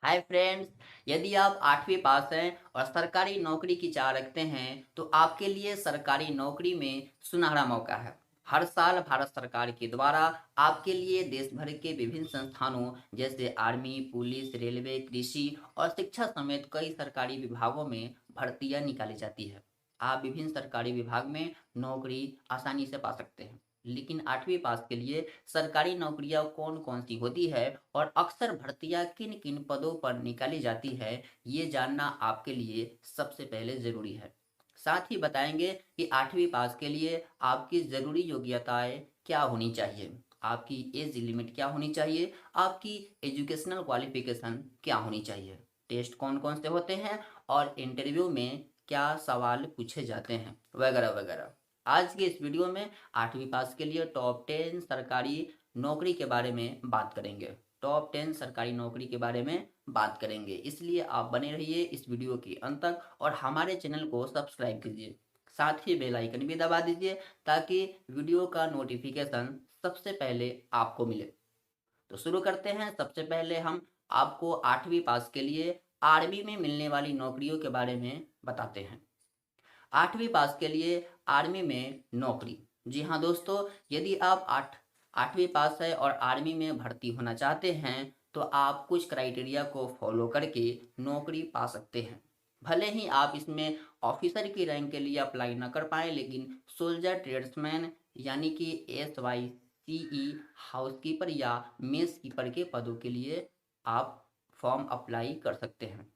Hi friends. यदि आप 8वीं पास हैं और सरकारी नौकरी की चाह रखते हैं तो आपके लिए सरकारी नौकरी में सुनहरा मौका है। हर साल भारत सरकार के द्वारा आपके लिए देश भर के विभिन्न संस्थानों जैसे आर्मी, पुलिस, रेलवे, कृषि और शिक्षा समेत कई सरकारी विभागों में भर्तियां निकाली जाती है। आप विभिन्न सरकारी विभाग में नौकरी आसानी से पा सकते हैं। लेकिन 8वीं पास के लिए सरकारी नौकरियां कौन कौन सी होती है और अक्सर भर्तियां किन किन पदों पर निकाली जाती है, ये जानना आपके लिए सबसे पहले ज़रूरी है। साथ ही बताएंगे कि 8वीं पास के लिए आपकी ज़रूरी योग्यताएं क्या होनी चाहिए, आपकी एज लिमिट क्या होनी चाहिए, आपकी एजुकेशनल क्वालिफिकेशन क्या होनी चाहिए, टेस्ट कौन कौन से होते हैं और इंटरव्यू में क्या सवाल पूछे जाते हैं, वगैरह वगैरह। आज के इस वीडियो में 8वीं पास के लिए टॉप 10 सरकारी नौकरी के बारे में बात करेंगे। टॉप 10 सरकारी नौकरी के बारे में बात करेंगे, इसलिए आप बने रहिए इस वीडियो के अंत तक और हमारे चैनल को सब्सक्राइब कीजिए। साथ ही बेल आइकन भी दबा दीजिए ताकि वीडियो का नोटिफिकेशन सबसे पहले आपको मिले। तो शुरू करते हैं। सबसे पहले हम आपको 8वीं पास के लिए आर्मी में मिलने वाली नौकरियों के बारे में बताते हैं। 8वीं पास के लिए आर्मी में नौकरी। जी हाँ दोस्तों, यदि आप 8वीं पास है और आर्मी में भर्ती होना चाहते हैं तो आप कुछ क्राइटेरिया को फॉलो करके नौकरी पा सकते हैं। भले ही आप इसमें ऑफिसर की रैंक के लिए अप्लाई ना कर पाए, लेकिन सोल्जर ट्रेड्समैन यानी कि SYCE हाउसकीपर या मेस कीपर के पदों के लिए आप फॉर्म अप्लाई कर सकते हैं।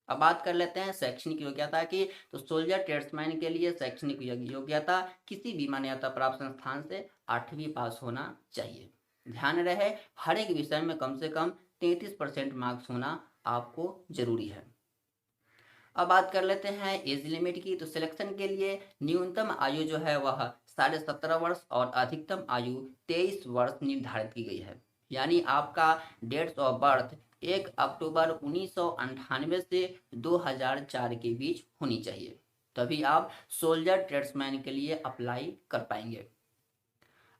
अब बात कर लेते हैं शैक्षणिक योग्यता की। तो सोल्जर ट्रेड्समैन के लिए शैक्षणिक योग्यता किसी भी मान्यता प्राप्त संस्थान से 8वीं पास होना चाहिए। ध्यान रहे, हर एक विषय में कम से कम 33% मार्क्स होना आपको जरूरी है। अब बात कर लेते हैं एज लिमिट की। तो सिलेक्शन के लिए न्यूनतम आयु जो है वह 17.5 वर्ष और अधिकतम आयु 23 वर्ष निर्धारित की गई है। यानी आपका डेट्स ऑफ बर्थ 1 अक्टूबर 1998 से 2004 के बीच होनी चाहिए, तभी आप सोल्जर ट्रेड्समैन के लिए अप्लाई कर पाएंगे।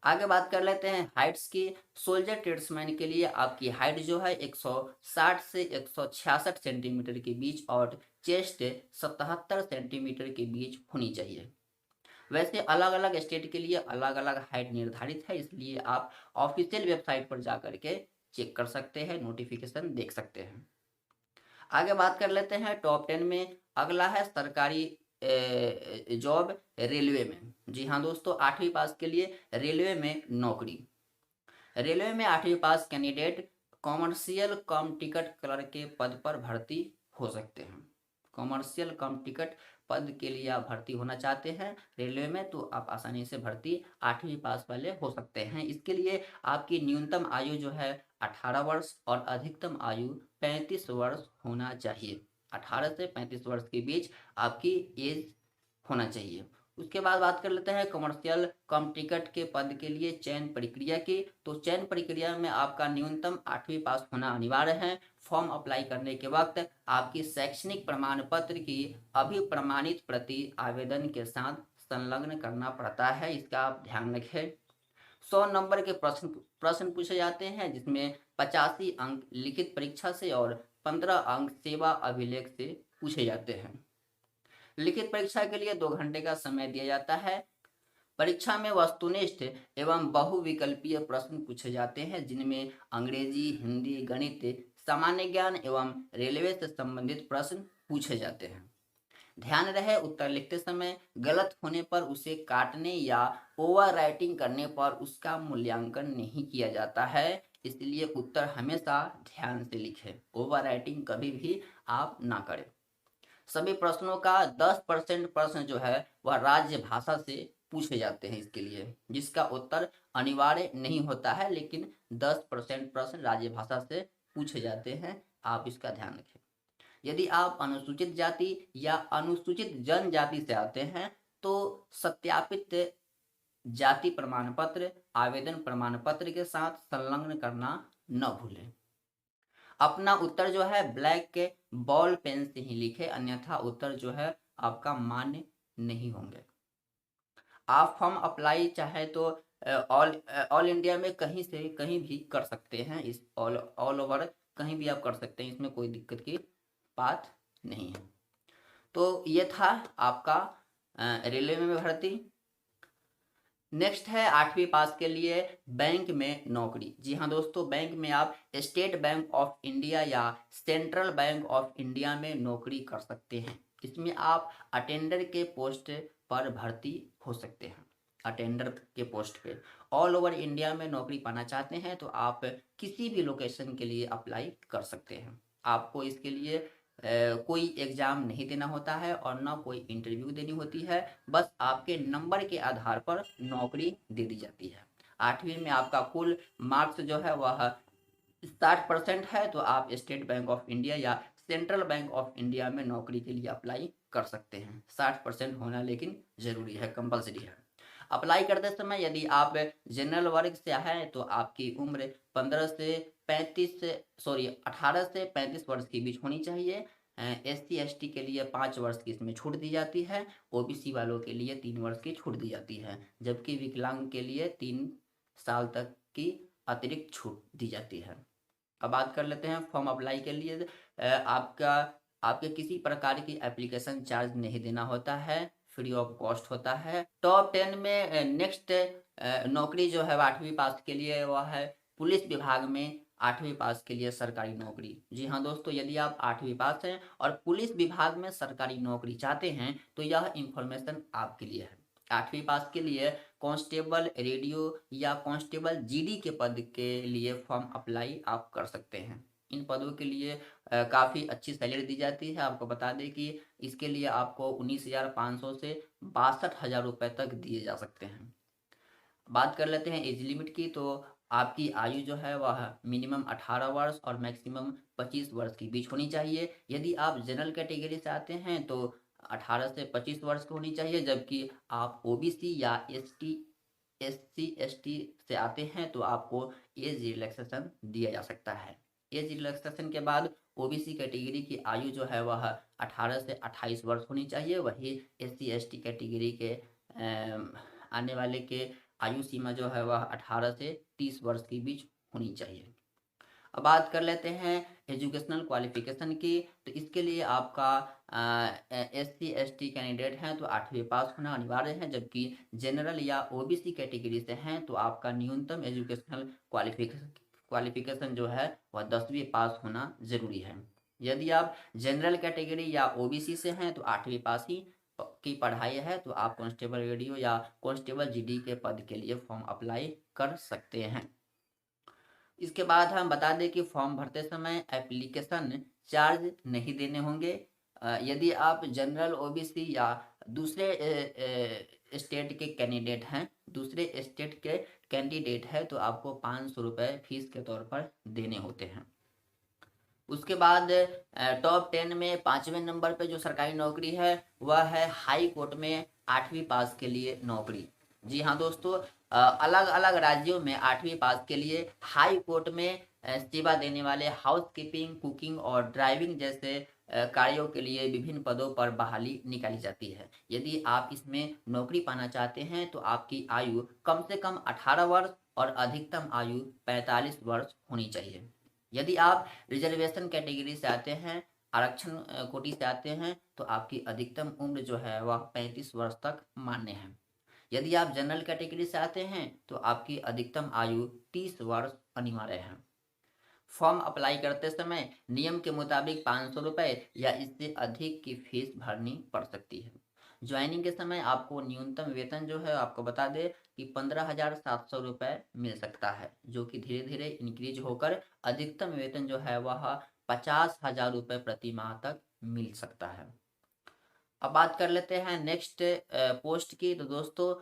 आगे बात कर लेते हैं हाइट्स की। सोल्जर ट्रेड्समैन के लिए आपकी हाइट जो है 160 से 166 सेंटीमीटर के बीच और चेस्ट 77 सेंटीमीटर के बीच होनी चाहिए। वैसे अलग अलग स्टेट के लिए अलग अलग हाइट निर्धारित है, इसलिए आप ऑफिशियल वेबसाइट पर जा करके चेक कर सकते हैं, नोटिफिकेशन देख सकते हैं। आगे बात कर लेते हैं टॉप 10 में। अगला है सरकारी जॉब रेलवे में। जी हाँ दोस्तों, 8वीं पास के लिए रेलवे में नौकरी। रेलवे में 8वीं pass candidate commercial cum ticket clerk के पद पर भर्ती हो सकते हैं। कॉमर्शियल कम टिकट पद के लिए आप भर्ती होना चाहते हैं रेलवे में तो आप आसानी से भर्ती 8वीं पास वाले हो सकते हैं। इसके लिए आपकी न्यूनतम आयु जो है 18 वर्ष और अधिकतम आयु 35 वर्ष होना चाहिए। 18 से 35 वर्ष के बीच आपकी एज होना चाहिए। उसके बाद बात कर लेते हैं कमर्शियल कम टिकट के पद के लिए चयन प्रक्रिया की। तो चयन प्रक्रिया में आपका न्यूनतम 8वीं पास होना अनिवार्य है। फॉर्म अप्लाई करने के वक्त आपकी शैक्षणिक प्रमाण पत्र की अभिप्रमाणित प्रति आवेदन के साथ संलग्न करना पड़ता है, इसका आप ध्यान रखें। 100 नंबर के प्रश्न प्रश्न पूछे जाते हैं, जिसमें 85 अंक लिखित परीक्षा से और 15 अंक सेवा अभिलेख से पूछे जाते हैं। लिखित परीक्षा के लिए 2 घंटे का समय दिया जाता है। परीक्षा में वस्तुनिष्ठ एवं बहुविकल्पीय प्रश्न पूछे जाते हैं, जिनमें अंग्रेजी, हिंदी, गणित, सामान्य ज्ञान एवं रेलवे से संबंधित प्रश्न पूछे जाते हैं। ध्यान रहे, उत्तर लिखते समय गलत होने पर उसे काटने या ओवर राइटिंग करने पर उसका मूल्यांकन नहीं किया जाता है, इसलिए उत्तर हमेशा ध्यान से लिखें। ओवर राइटिंग कभी भी आप ना करें। सभी प्रश्नों का 10% प्रश्न जो है वह राज्य भाषा से पूछे जाते हैं इसके लिए, जिसका उत्तर अनिवार्य नहीं होता है, लेकिन 10% प्रश्न राज्य भाषा से पूछे जाते हैं, आप इसका ध्यान रखें। यदि आप अनुसूचित जाति या अनुसूचित जनजाति से आते हैं तो सत्यापित जाति प्रमाण पत्र आवेदन प्रमाण पत्र के साथ संलग्न करना न भूलें। अपना उत्तर जो है ब्लैक के बॉल पेन से ही लिखे, अन्यथा उत्तर जो है आपका मान्य नहीं होंगे। आप फॉर्म अप्लाई चाहे तो ऑल इंडिया में कहीं से कहीं भी कर सकते हैं, इस ऑल ओवर कहीं भी आप कर सकते हैं, इसमें कोई दिक्कत की बात नहीं है। तो ये था आपका रेलवे में भर्ती। नेक्स्ट है 8वीं पास के लिए बैंक में नौकरी। जी हाँ दोस्तों, बैंक में आप स्टेट बैंक ऑफ इंडिया या सेंट्रल बैंक ऑफ इंडिया में नौकरी कर सकते हैं। इसमें आप अटेंडर के पोस्ट पर भर्ती हो सकते हैं। अटेंडर के पोस्ट पे ऑल ओवर इंडिया में नौकरी पाना चाहते हैं तो आप किसी भी लोकेशन के लिए अप्लाई कर सकते हैं। आपको इसके लिए कोई एग्ज़ाम नहीं देना होता है और ना कोई इंटरव्यू देनी होती है, बस आपके नंबर के आधार पर नौकरी दे दी जाती है। 8वीं में आपका कुल मार्क्स जो है वह 60% है तो आप स्टेट बैंक ऑफ इंडिया या सेंट्रल बैंक ऑफ इंडिया में नौकरी के लिए अप्लाई कर सकते हैं। 60% होना लेकिन ज़रूरी है, कंपलसरी है। अप्लाई करते समय यदि आप जनरल वर्ग से हैं तो आपकी उम्र 18 से 35 वर्ष के बीच होनी चाहिए। SC ST के लिए 5 वर्ष की इसमें छूट दी जाती है। OBC वालों के लिए 3 वर्ष की छूट दी जाती है, जबकि विकलांग के लिए 3 साल तक की अतिरिक्त छूट दी जाती है। अब बात कर लेते हैं फॉर्म अप्लाई के लिए। आपके किसी प्रकार की एप्लीकेशन चार्ज नहीं देना होता है, फ्री ऑफ कॉस्ट होता है। टॉप 10 में नेक्स्ट नौकरी जो है 8वीं पास के लिए वह है पुलिस विभाग में 8वीं पास के लिए सरकारी नौकरी। जी हाँ दोस्तों, यदि आप 8वीं पास हैं और पुलिस विभाग में सरकारी नौकरी चाहते हैं तो यह इंफॉर्मेशन आपके लिए है। 8वीं पास के लिए कांस्टेबल रेडियो या कांस्टेबल GD के पद के लिए फॉर्म अप्लाई आप कर सकते हैं। इन पदों के लिए काफ़ी अच्छी सैलरी दी जाती है। आपको बता दें कि इसके लिए आपको 19,500 से 62,000 रुपये तक दिए जा सकते हैं। बात कर लेते हैं एज लिमिट की। तो आपकी आयु जो है वह मिनिमम 18 वर्ष और मैक्सिमम 25 वर्ष के बीच होनी चाहिए। यदि आप जनरल कैटेगरी से आते हैं तो 18 से 25 वर्ष की होनी चाहिए, जबकि आप OBC या SC ST से आते हैं तो आपको एज रिलैक्सेशन दिया जा सकता है। एज रिलैक्सेशन के बाद OBC कैटेगरी की आयु जो है वह 18 से 28 वर्ष होनी चाहिए। वही SC ST कैटेगरी के आने वाले के आयु सीमा जो है वह 18 से 30 वर्ष के बीच होनी चाहिए। अब बात कर लेते हैं एजुकेशनल क्वालिफिकेशन की। तो इसके लिए आपका SC ST कैंडिडेट हैं तो 8वीं पास होना अनिवार्य है, जबकि जनरल या OBC कैटेगरी से हैं तो आपका न्यूनतम एजुकेशनल क्वालिफिकेशन जो है वह 10वीं पास होना ज़रूरी है। यदि आप जनरल कैटेगरी या OBC से हैं तो 8वीं पास ही की पढ़ाई है तो आप कांस्टेबल रेडियो या कांस्टेबल GD के पद के लिए फॉर्म अप्लाई कर सकते हैं। इसके बाद हम बता दें कि फॉर्म भरते समय एप्लीकेशन चार्ज नहीं देने होंगे। यदि आप जनरल OBC या दूसरे स्टेट के कैंडिडेट हैं, दूसरे स्टेट के कैंडिडेट है तो आपको 500 रुपये फीस के तौर पर देने होते हैं। उसके बाद टॉप 10 में 5वें नंबर पे जो सरकारी नौकरी है वह है हाई कोर्ट में 8वीं पास के लिए नौकरी। जी हाँ दोस्तों, अलग अलग राज्यों में 8वीं पास के लिए हाई कोर्ट में सेवा देने वाले हाउस कीपिंग, कुकिंग और ड्राइविंग जैसे कार्यों के लिए विभिन्न पदों पर बहाली निकाली जाती है। यदि आप इसमें नौकरी पाना चाहते हैं तो आपकी आयु कम से कम 18 वर्ष और अधिकतम आयु 45 वर्ष होनी चाहिए। यदि आप रिजर्वेशन कैटेगरी से आते हैं, आरक्षण कोटि से आते हैं तो आपकी अधिकतम उम्र जो है वह 35 वर्ष तक मान्य है। यदि आप जनरल कैटेगरी से आते हैं तो आपकी अधिकतम आयु 30 वर्ष अनिवार्य है। फॉर्म अप्लाई करते समय नियम के मुताबिक 500 रुपये या इससे अधिक की फीस भरनी पड़ सकती है। ज्वाइनिंग के समय आपको न्यूनतम वेतन जो है आपको बता दें कि 15,700 रुपये मिल सकता है, जो कि धीरे धीरे इंक्रीज होकर अधिकतम वेतन जो है वह 50,000 रुपये प्रति माह तक मिल सकता है। अब बात कर लेते हैं नेक्स्ट पोस्ट की। तो दोस्तों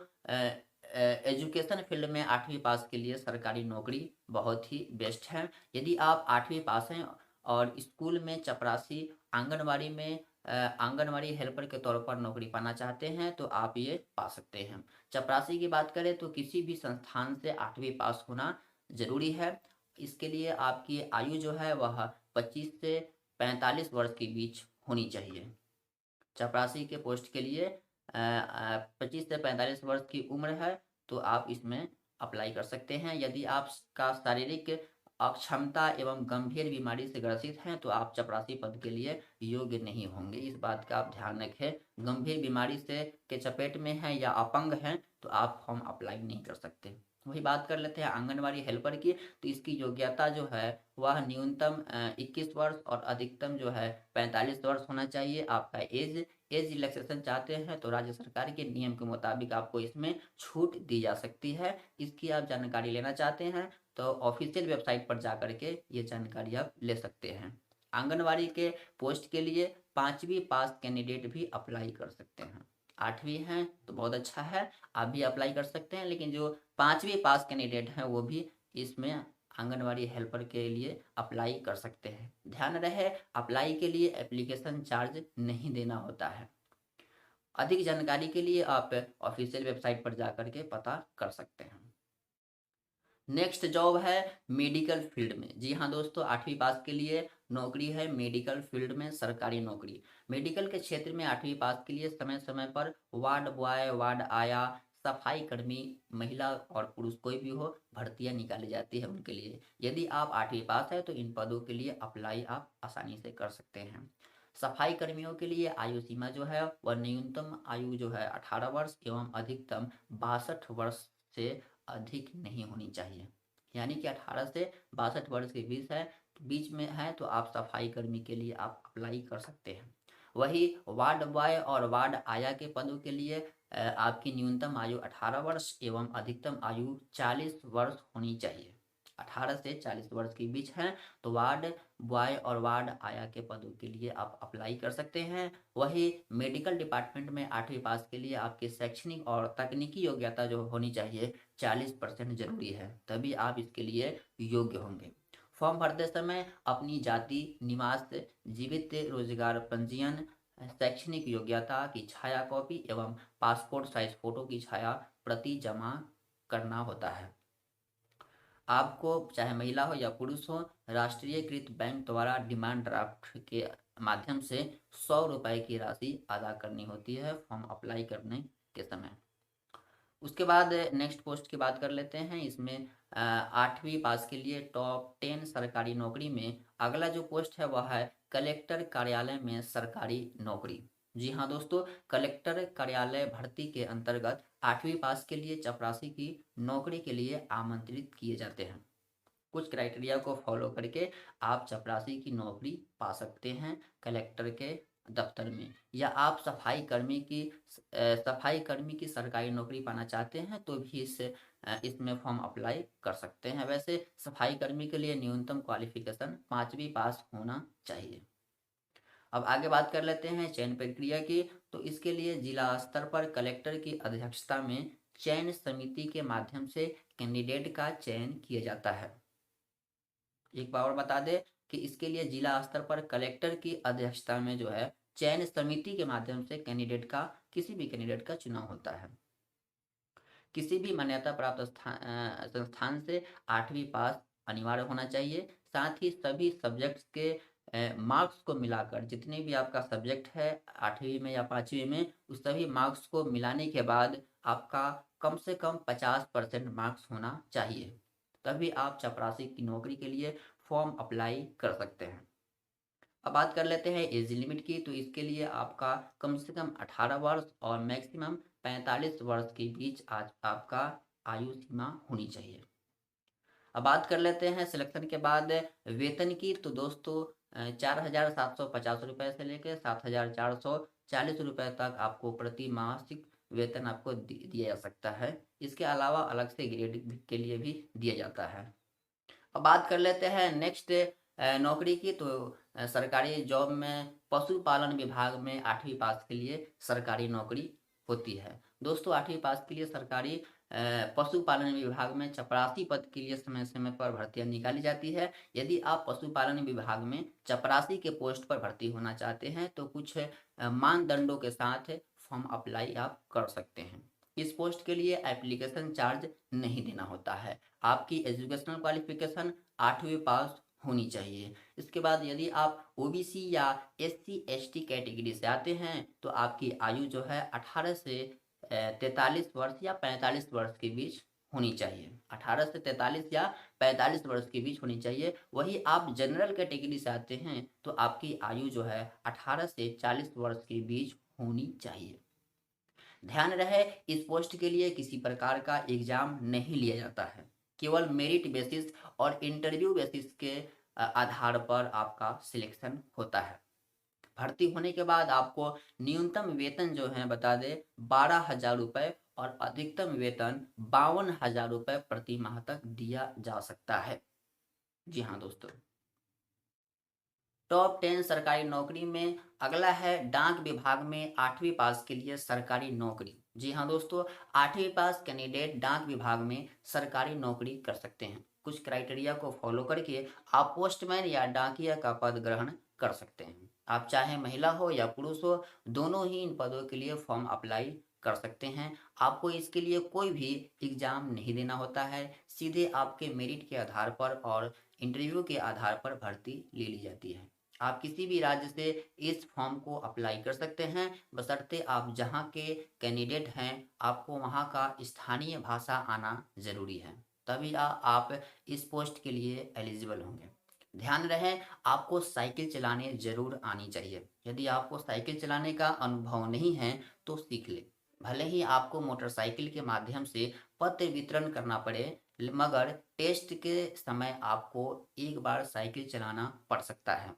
एजुकेशन फील्ड में 8वीं पास के लिए सरकारी नौकरी बहुत ही बेस्ट है। यदि आप 8वीं पास हैं और स्कूल में चपरासी, आंगनवाड़ी में आंगनवाड़ी हेल्पर के तौर पर नौकरी पाना चाहते हैं तो आप ये पा सकते हैं। चपरासी की बात करें तो किसी भी संस्थान से 8वीं पास होना ज़रूरी है। इसके लिए आपकी आयु जो है वह 25 से 45 वर्ष के बीच होनी चाहिए। चपरासी के पोस्ट के लिए 25 से 45 वर्ष की उम्र है तो आप इसमें अप्लाई कर सकते हैं। यदि आपका शारीरिक अक्षमता एवं गंभीर बीमारी से ग्रसित हैं तो आप चपरासी पद के लिए योग्य नहीं होंगे। इस बात का आप ध्यान रखें। गंभीर बीमारी से के चपेट में हैं या अपंग हैं तो आप फॉर्म अप्लाई नहीं कर सकते। वही बात कर लेते हैं आंगनवाड़ी हेल्पर की। तो इसकी योग्यता जो है वह न्यूनतम 21 वर्ष और अधिकतम जो है 45 वर्ष होना चाहिए। आपका एज रिलैक्सेशन चाहते हैं तो राज्य सरकार के नियम के मुताबिक आपको इसमें छूट दी जा सकती है। इसकी आप जानकारी लेना चाहते हैं तो ऑफिशियल वेबसाइट पर जा करके ये जानकारी आप ले सकते हैं। आंगनवाड़ी के पोस्ट के लिए 5वीं पास कैंडिडेट भी अप्लाई कर सकते हैं। 8वीं हैं तो बहुत अच्छा है, आप भी अप्लाई कर सकते हैं, लेकिन जो 5वीं पास कैंडिडेट हैं वो भी इसमें आंगनवाड़ी हेल्पर के लिए अप्लाई कर सकते हैं। ध्यान रहे अप्लाई के लिए एप्लीकेशन चार्ज नहीं देना होता है। अधिक जानकारी के लिए आप ऑफिशियल वेबसाइट पर जाकर के पता कर सकते हैं। नेक्स्ट जॉब है मेडिकल फील्ड में। जी हाँ दोस्तों, 8वीं पास के लिए नौकरी है मेडिकल फील्ड में, सरकारी नौकरी। मेडिकल के क्षेत्र में 8वीं पास के लिए समय समय पर वार्ड बॉय, वार्ड आया, सफाई कर्मी, महिला और पुरुष कोई भी हो, भर्तियां निकाली जाती है उनके लिए। यदि आप 8वीं पास है तो इन पदों के लिए अप्लाई आप आसानी से कर सकते हैं। सफाई कर्मियों के लिए आयु सीमा जो है वह न्यूनतम आयु जो है 18 वर्ष एवं अधिकतम 62 वर्ष से अधिक नहीं होनी चाहिए। यानी कि 18 से 62 वर्ष के बीच में है तो आप सफाई कर्मी के लिए आप अप्लाई कर सकते हैं। वही वार्ड बॉय और वार्ड आया के पदों के लिए आपकी न्यूनतम आयु 18 वर्ष एवं अधिकतम आयु 40 वर्ष होनी चाहिए। 18 से 40 वर्ष के बीच हैं तो वार्ड बॉय और वार्ड आया के पदों के लिए आप अप्लाई कर सकते हैं। वही मेडिकल डिपार्टमेंट में 8वीं पास के लिए आपकी शैक्षणिक और तकनीकी योग्यता जो होनी चाहिए 40% जरूरी है, तभी आप इसके लिए योग्य होंगे। फॉर्म भरते समय अपनी जाति, निवास, जीवित रोजगार पंजीयन, शैक्षणिक योग्यता की छाया कॉपी एवं पासपोर्ट साइज फोटो की छाया प्रति जमा करना होता है। आपको चाहे महिला हो या पुरुष हो, राष्ट्रीयकृत बैंक द्वारा डिमांड ड्राफ्ट के माध्यम से 100 रुपए की राशि अदा करनी होती है फॉर्म अप्लाई करने के समय। उसके बाद नेक्स्ट पोस्ट की बात कर लेते हैं। इसमें 8वीं पास के लिए टॉप 10 सरकारी नौकरी में अगला जो पोस्ट है वह है कलेक्टर कार्यालय में सरकारी नौकरी। जी हाँ दोस्तों, कलेक्टर कार्यालय भर्ती के अंतर्गत 8वीं पास के लिए चपरासी की नौकरी के लिए आमंत्रित किए जाते हैं। कुछ क्राइटेरिया को फॉलो करके आप चपरासी की नौकरी पा सकते हैं कलेक्टर के दफ्तर में। या आप सफाई कर्मी की सरकारी नौकरी पाना चाहते हैं तो भी इसमें फॉर्म अप्लाई कर सकते हैं। वैसे सफाई कर्मी के लिए न्यूनतम क्वालिफिकेशन 5वीं पास होना चाहिए। अब आगे बात कर लेते हैं चयन प्रक्रिया की। तो इसके लिए जिला स्तर पर कलेक्टर की अध्यक्षता में चयन समिति के माध्यम से कैंडिडेट का चयन किया जाता है। एक बार और बता दें कि इसके लिए जिला स्तर पर कलेक्टर की अध्यक्षता में जो है चयन समिति के माध्यम से किसी भी कैंडिडेट का चुनाव होता है। किसी भी मान्यता प्राप्त संस्थान से 8वीं पास अनिवार्य होना चाहिए। साथ ही सभी सब्जेक्ट्स के मार्क्स को मिलाकर, जितने भी आपका सब्जेक्ट है 8वीं में या 5वीं में, उस सभी मार्क्स को मिलाने के बाद आपका कम से कम 50% मार्क्स होना चाहिए, तभी आप चपरासी की नौकरी के लिए फॉर्म अप्लाई कर सकते हैं। अब बात कर लेते हैं एज लिमिट की। तो इसके लिए आपका कम से कम 18 वर्ष और मैक्सिमम 45 वर्ष के बीच आज आपका आयु सीमा होनी चाहिए। अब बात कर लेते हैं सिलेक्शन के बाद वेतन की। तो दोस्तों 4,750 रुपये से लेकर 7,440 रुपये तक आपको प्रति मासिक वेतन आपको दिया जा सकता है। इसके अलावा अलग से ग्रेड के लिए भी दिया जाता है। अब बात कर लेते हैं नेक्स्ट नौकरी की। तो सरकारी जॉब में पशुपालन विभाग में 8वीं पास के लिए सरकारी नौकरी होती है। दोस्तों 8वीं पास के लिए सरकारी पशुपालन विभाग में चपरासी पद के लिए समय समय पर भर्तियां निकाली जाती है। यदि आप पशुपालन विभाग में चपरासी के पोस्ट पर भर्ती होना चाहते हैं तो कुछ मानदंडों के साथ फॉर्म अप्लाई आप कर सकते हैं। इस पोस्ट के लिए एप्लीकेशन चार्ज नहीं देना होता है। आपकी एजुकेशनल क्वालिफिकेशन 8वीं पास होनी चाहिए। इसके बाद यदि आप ओबीसी या एससी एसटी कैटेगरी से आते हैं तो आपकी आयु जो है 18 से 43 वर्ष या 45 वर्ष के बीच होनी चाहिए, 18 से 43 या 45 वर्ष के बीच होनी चाहिए। वही आप जनरल कैटेगरी से आते हैं तो आपकी आयु जो है 18 से 40 वर्ष के बीच होनी चाहिए। ध्यान रहे, इस पोस्ट के लिए किसी प्रकार का एग्जाम नहीं लिया जाता है, केवल मेरिट बेसिस और इंटरव्यू बेसिस के आधार पर आपका सिलेक्शन होता है। भर्ती होने के बाद आपको न्यूनतम वेतन जो है बता दे 12,000 रुपये और अधिकतम वेतन 52,000 रुपये प्रति माह तक दिया जा सकता है। जी हाँ दोस्तों, टॉप 10 सरकारी नौकरी में अगला है डाक विभाग में 8वीं पास के लिए सरकारी नौकरी। जी हाँ दोस्तों, 8वीं पास कैंडिडेट डाक विभाग में सरकारी नौकरी कर सकते हैं। कुछ क्राइटेरिया को फॉलो करके आप पोस्टमैन या डाकिया का पद ग्रहण कर सकते हैं। आप चाहे महिला हो या पुरुष हो, दोनों ही इन पदों के लिए फॉर्म अप्लाई कर सकते हैं। आपको इसके लिए कोई भी एग्जाम नहीं देना होता है, सीधे आपके मेरिट के आधार पर और इंटरव्यू के आधार पर भर्ती ले ली जाती है। आप किसी भी राज्य से इस फॉर्म को अप्लाई कर सकते हैं, बशर्ते आप जहां के कैंडिडेट हैं आपको वहां का स्थानीय भाषा आना जरूरी है, तभी आप इस पोस्ट के लिए एलिजिबल होंगे। ध्यान रहे, आपको साइकिल चलाने जरूर आनी चाहिए। यदि आपको साइकिल चलाने का अनुभव नहीं है तो सीख ले। भले ही आपको मोटरसाइकिल के माध्यम से पत्र वितरण करना पड़े, मगर टेस्ट के समय आपको एक बार साइकिल चलाना पड़ सकता है।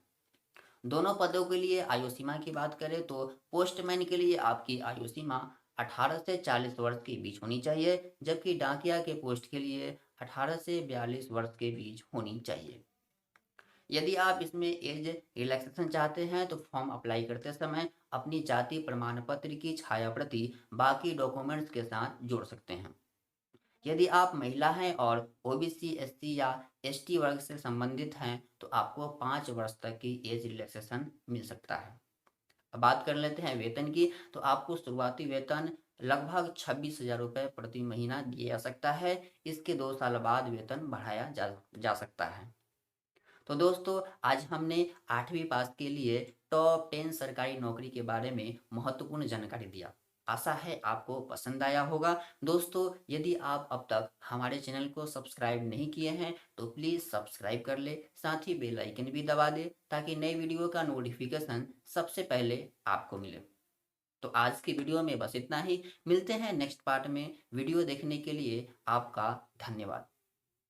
दोनों पदों के लिए आयु सीमा की बात करें तो पोस्टमैन के लिए आपकी आयु सीमा 18 से 40 वर्ष के बीच होनी चाहिए, जबकि डाकिया के पोस्ट के लिए 18 से 42 वर्ष के बीच होनी चाहिए। यदि आप इसमें एज रिलैक्सेशन चाहते हैं तो फॉर्म अप्लाई करते समय अपनी जाति प्रमाण पत्र की छाया प्रति बाकी डॉक्यूमेंट्स के साथ जोड़ सकते हैं। यदि आप महिला हैं और ओबीसी, एससी या एसटी वर्ग से संबंधित हैं तो आपको 5 वर्ष तक की एज रिलैक्सेशन मिल सकता है। अब बात कर लेते हैं वेतन की, तो आपको शुरुआती वेतन लगभग 26,000 रुपये प्रति महीना दिया जा सकता है। इसके 2 साल बाद वेतन बढ़ाया जा सकता है। तो दोस्तों, आज हमने 8वीं पास के लिए टॉप 10 सरकारी नौकरी के बारे में महत्वपूर्ण जानकारी दिया। आशा है आपको पसंद आया होगा। दोस्तों, यदि आप अब तक हमारे चैनल को सब्सक्राइब नहीं किए हैं तो प्लीज़ सब्सक्राइब कर ले, साथ ही बेल आइकन भी दबा दे ताकि नई वीडियो का नोटिफिकेशन सबसे पहले आपको मिले। तो आज की वीडियो में बस इतना ही। मिलते हैं नेक्स्ट पार्ट में। वीडियो देखने के लिए आपका धन्यवाद।